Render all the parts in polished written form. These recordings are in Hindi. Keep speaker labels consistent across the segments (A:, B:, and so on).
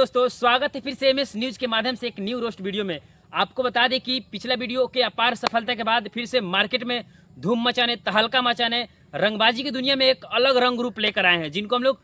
A: दोस्तों स्वागत है फिर से एमएस न्यूज के माध्यम से एक न्यू रोस्ट वीडियो में। आपको बता दें कि पिछला वीडियो के अपार सफलता के बाद फिर से मार्केट में धूम मचाने, तहलका मचाने, रंगबाजी की दुनिया में एक अलग रंग रूप लेकर आए हैं, जिनको हम लोग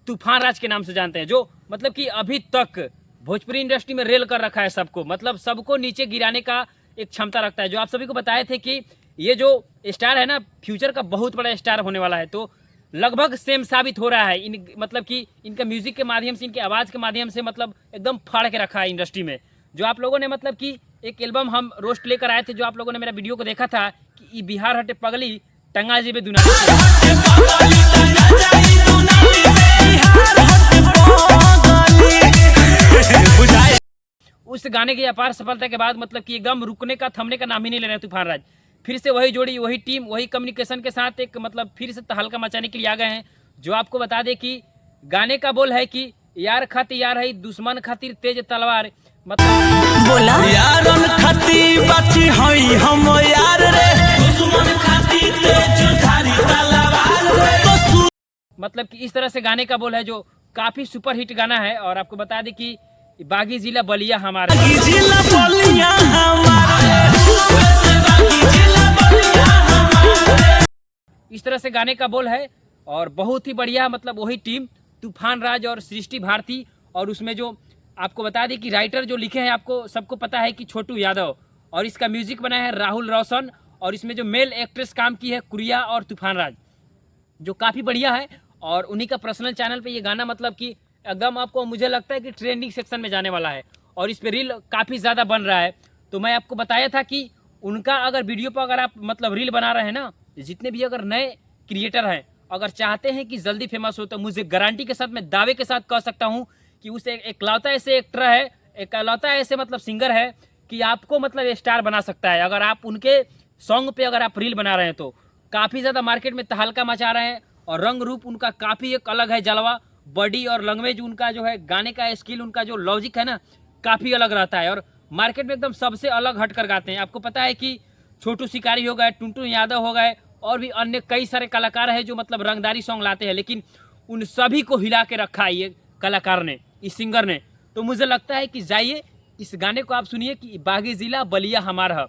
A: तूफान राज के नाम से जानते हैं। जो मतलब कि अभी तक भोजपुरी इंडस्ट्री में रेल कर रखा है सबको, मतलब सबको नीचे गिराने का एक क्षमता रखता है। जो आप सभी को बताए थे कि ये जो स्टार है ना, फ्यूचर का बहुत बड़ा स्टार होने वाला है, तो लगभग सेम साबित हो रहा है। मतलब कि इनका म्यूजिक के माध्यम से, इनके आवाज़ के माध्यम से मतलब एकदम फाड़ के रखा है इंडस्ट्री में। जो आप लोगों ने मतलब कि एक एल्बम हम रोस्ट लेकर आए थे, जो आप लोगों ने मेरा वीडियो को देखा था कि ई बिहार हटे पगली टंगा जेबे दुना, उस गाने की अपार सफलता के बाद मतलब कि एकदम रुकने का, थमने का नाम ही नहीं ले रहे तूफान राज। फिर से वही जोड़ी, वही टीम, वही कम्युनिकेशन के साथ एक मतलब फिर से तहलका मचाने के लिए आ गए हैं। जो आपको बता दें कि गाने का बोल है कि यार खातिर यार है, दुश्मन खातिर तेज तलवार, मतलब
B: बोला यारन खातिर बाची हई हम यार रे, दुश्मन खातिर तेज धारी तलवार रे,
A: मतलब कि इस तरह से गाने का बोल है, जो काफी सुपर हिट गाना है। और आपको बता दें कि बागी जिला बलिया हमारा,
B: जिला बलिया
A: इस तरह से गाने का बोल है। और बहुत ही बढ़िया, मतलब वही टीम तूफान राज और सृष्टि भारती। और उसमें जो आपको बता दें कि राइटर जो लिखे हैं, आपको सबको पता है कि छोटू यादव, और इसका म्यूजिक बना है राहुल रोशन। और इसमें जो मेल एक्ट्रेस काम की है कुरिया और तूफान राज, जो काफ़ी बढ़िया है। और उन्हीं का पर्सनल चैनल पे ये गाना मतलब कि एकदम आपको, मुझे लगता है कि ट्रेंडिंग सेक्शन में जाने वाला है। और इस पर रील काफ़ी ज़्यादा बन रहा है। तो मैं आपको बताया था कि उनका अगर वीडियो पर अगर आप मतलब रील बना रहे हैं ना, जितने भी अगर नए क्रिएटर हैं, अगर चाहते हैं कि जल्दी फेमस हो, तो मुझे गारंटी के साथ, मैं दावे के साथ कह सकता हूँ कि उस एकलौता ऐसे एक्टर है, एकलौता ऐसे मतलब सिंगर है कि आपको मतलब स्टार बना सकता है। अगर आप उनके सॉन्ग पे अगर आप रील बना रहे हैं, तो काफ़ी ज़्यादा मार्केट में तहलका मचा रहे हैं। और रंग रूप उनका काफ़ी एक अलग है, जलवा, बॉडी और लैंग्वेज उनका जो है, गाने का स्किल, उनका जो लॉजिक है ना, काफ़ी अलग रहता है। और मार्केट में एकदम सबसे अलग हट कर गाते हैं। आपको पता है कि छोटू शिकारी हो गए, टुनटुन यादव हो गए, और भी अन्य कई सारे कलाकार हैं जो मतलब रंगदारी सॉन्ग लाते हैं, लेकिन उन सभी को हिला के रखा है ये कलाकार ने, इस सिंगर ने। तो मुझे लगता है कि जाइए इस गाने को आप सुनिए कि बागी जिला बलिया हमारा,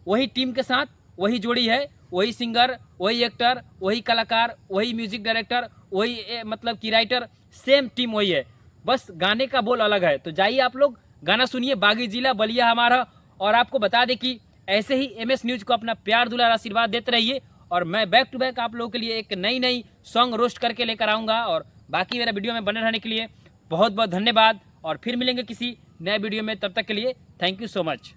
A: वही टीम के साथ वही जोड़ी है, वही सिंगर, वही एक्टर, वही कलाकार, वही म्यूजिक डायरेक्टर, वही मतलब कि राइटर, सेम टीम वही है, बस गाने का बोल अलग है। तो जाइए आप लोग गाना सुनिए, बागी जिला बलिया हमारा। और आपको बता दें कि ऐसे ही एमएस न्यूज को अपना प्यार दुलार आशीर्वाद देते रहिए, और मैं बैक टू बैक आप लोगों के लिए एक नई सॉन्ग रोस्ट करके लेकर आऊँगा। और बाकी मेरा वीडियो में बने रहने के लिए बहुत बहुत धन्यवाद, और फिर मिलेंगे किसी नए वीडियो में। तब तक के लिए थैंक यू सो मच।